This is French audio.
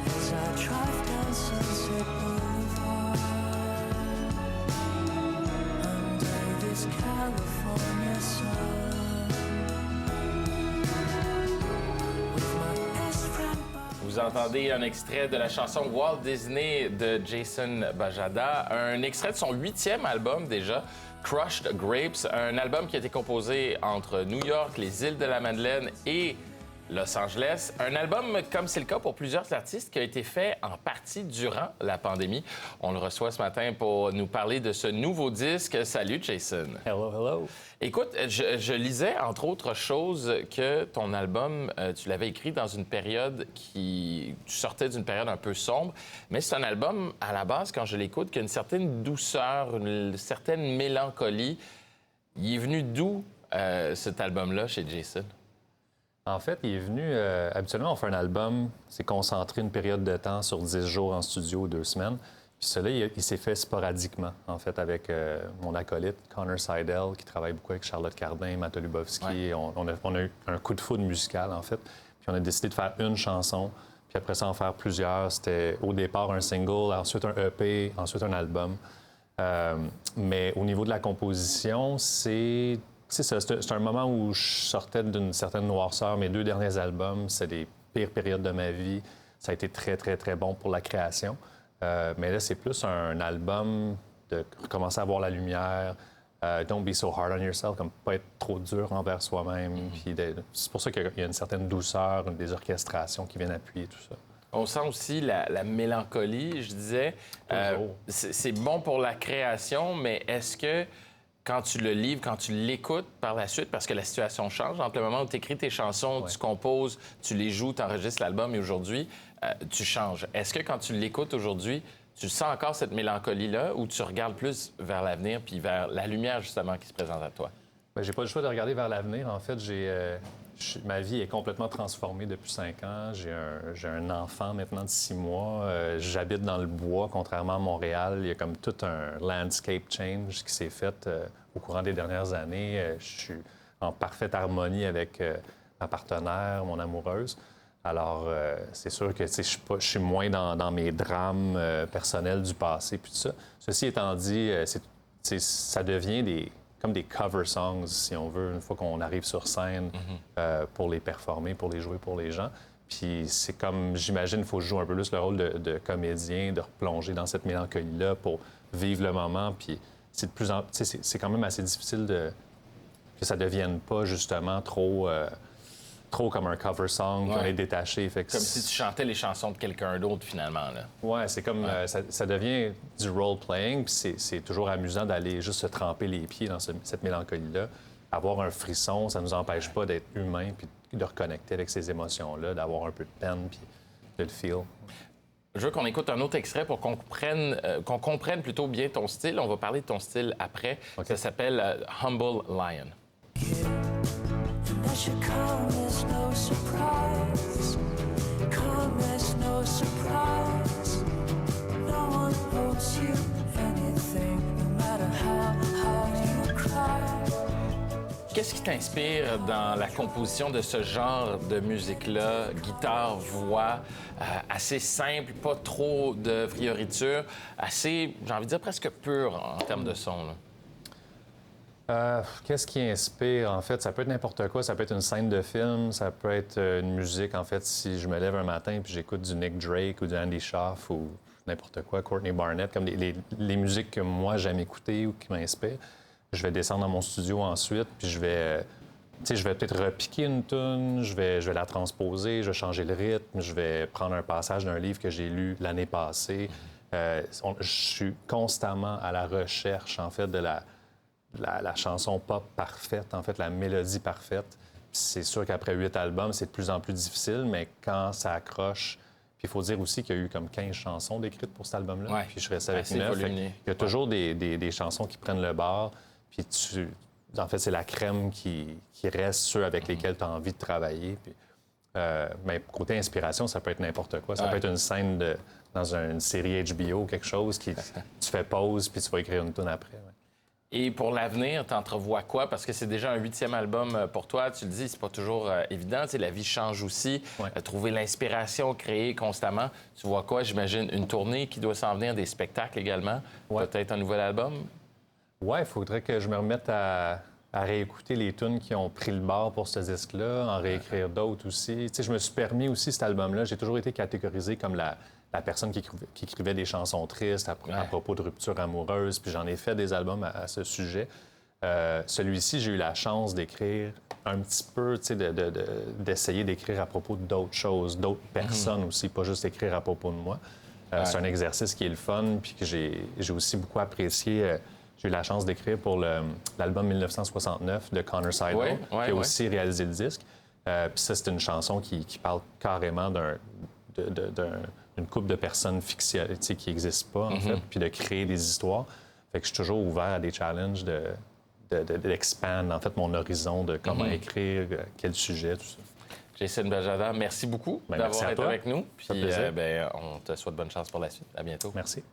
As I drive down Sunset Boulevard under this California sun. Vous entendez un extrait de la chanson Walt Disney de Jason Bajada, un extrait de son 8e album déjà, Crushed Grapes, un album qui a été composé entre New York, les îles de la Madeleine et Los Angeles. Un album, comme c'est le cas pour plusieurs artistes, qui a été fait en partie durant la pandémie. On le reçoit ce matin pour nous parler de ce nouveau disque. Salut, Jason. Hello, hello. Écoute, je lisais, entre autres choses, que ton album, tu l'avais écrit dans une période tu sortais d'une période un peu sombre, mais c'est un album, à la base, quand je l'écoute, qui a une certaine douceur, une certaine mélancolie. Il est venu d'où, cet album-là, chez Jason? En fait, il est venu... habituellement, on fait un album, c'est concentré une période de temps sur 10 jours en studio, 2 semaines. Puis celui-là, il s'est fait sporadiquement, en fait, avec mon acolyte, Connor Seidel, qui travaille beaucoup avec Charlotte Cardin, Matt Lubowski. Ouais. On a eu un coup de foudre musical, en fait. Puis on a décidé de faire une chanson, puis après ça, en faire plusieurs. C'était au départ un single, ensuite un EP, ensuite un album. Mais au niveau de la composition, c'est un moment où je sortais d'une certaine noirceur. Mes 2 derniers albums, c'est les pires périodes de ma vie. Ça a été très, très, très bon pour la création. Mais là, c'est plus un album de recommencer à voir la lumière. Don't be so hard on yourself, comme pas être trop dur envers soi-même. Puis c'est pour ça qu'il y a une certaine douceur, des orchestrations qui viennent appuyer tout ça. On sent aussi la mélancolie, je disais. C'est bon pour la création, mais est-ce que quand tu le livres, quand tu l'écoutes par la suite, parce que la situation change, entre le moment où tu écris tes chansons, tu composes, tu les joues, tu enregistres l'album et aujourd'hui, tu changes. Est-ce que quand tu l'écoutes aujourd'hui, tu sens encore cette mélancolie-là ou tu regardes plus vers l'avenir puis vers la lumière, justement, qui se présente à toi? Bien, j'ai pas le choix de regarder vers l'avenir. En fait, ma vie est complètement transformée depuis 5 ans. J'ai un enfant maintenant de 6 mois. J'habite dans le bois, contrairement à Montréal. Il y a comme tout un landscape change qui s'est fait au courant des dernières années. Je suis en parfaite harmonie avec ma partenaire, mon amoureuse. Alors, c'est sûr que je suis moins dans mes drames personnels du passé puis tout ça. Ceci étant dit, ça devient comme des cover songs, si on veut, une fois qu'on arrive sur scène pour les performer, pour les jouer pour les gens. Puis c'est comme, j'imagine, il faut jouer un peu plus le rôle de comédien, de replonger dans cette mélancolie-là pour vivre le moment. Puis c'est de plus en c'est quand même assez difficile que ça devienne pas, justement, trop comme un cover song, qu'on est détaché. Fait que comme si tu chantais les chansons de quelqu'un d'autre, finalement. Là. Ouais, c'est comme... ça devient du role-playing, puis c'est toujours amusant d'aller juste se tremper les pieds dans cette mélancolie-là. Avoir un frisson, ça nous empêche pas d'être humain, puis de reconnecter avec ces émotions-là, d'avoir un peu de peine, puis de le feel. Je veux qu'on écoute un autre extrait pour qu'on comprenne plutôt bien ton style. On va parler de ton style après. Okay. Ça s'appelle Humble Lion. As you come, there's no surprise. Come, there's no surprise. No one owes you anything, no matter how hard you cry. Qu'est-ce qui t'inspire dans la composition de ce genre de musique-là? Guitare, voix, assez simple, pas trop de fioriture, assez, j'ai envie de dire, presque pur en termes de son, là. Qu'est-ce qui inspire? En fait, ça peut être n'importe quoi. Ça peut être une scène de film, ça peut être une musique. En fait, si je me lève un matin puis j'écoute du Nick Drake ou du Andy Schaaf ou n'importe quoi, Courtney Barnett, comme les musiques que moi j'aime écouter ou qui m'inspirent, je vais descendre dans mon studio ensuite puis je vais peut-être repiquer une tune, je vais la transposer, je vais changer le rythme, je vais prendre un passage d'un livre que j'ai lu l'année passée. Je suis constamment à la recherche, en fait, de la chanson pop parfaite, en fait, la mélodie parfaite. C'est sûr qu'après 8 albums, c'est de plus en plus difficile, mais quand ça accroche... Puis il faut dire aussi qu'il y a eu comme 15 chansons décrites pour cet album-là. Ouais. Puis je reste avec 9. Il y a toujours des chansons qui prennent le bord. Puis en fait, c'est la crème qui reste, ceux avec lesquels tu as envie de travailler. Puis, mais côté inspiration, ça peut être n'importe quoi. Ça peut être une scène dans une série HBO, quelque chose qui tu fais pause, puis tu vas écrire une tune après. Ouais. Et pour l'avenir, tu entrevois quoi? Parce que c'est déjà un 8e album pour toi. Tu le dis, c'est pas toujours évident. Tu sais, la vie change aussi. Ouais. Trouver l'inspiration, créer constamment. Tu vois quoi? J'imagine une tournée qui doit s'en venir, des spectacles également. Ouais. Peut-être un nouvel album? Ouais, il faudrait que je me remette à réécouter les tunes qui ont pris le bord pour ce disque-là, en réécrire d'autres aussi. Tu sais, je me suis permis aussi, cet album-là, j'ai toujours été catégorisé comme la personne qui écrivait des chansons tristes à propos de rupture amoureuse, puis j'en ai fait des albums à ce sujet. Celui-ci, j'ai eu la chance d'écrire un petit peu, tu sais, d'essayer d'écrire à propos d'autres choses, d'autres personnes aussi, pas juste écrire à propos de moi. C'est un exercice qui est le fun, puis que j'ai aussi beaucoup apprécié. J'ai eu la chance d'écrire pour l'album 1969 de Connor Seidel, qui a aussi réalisé le disque. Puis ça, c'est une chanson qui parle carrément d'une couple de personnes fictionnelles qui n'existent pas, en fait, puis de créer des histoires. Fait que je suis toujours ouvert à des challenges d'expandre, en fait, mon horizon de comment écrire, quel sujet, tout ça. Jason Bajada, merci beaucoup d'avoir été avec nous. Puis on on te souhaite bonne chance pour la suite. À bientôt. Merci.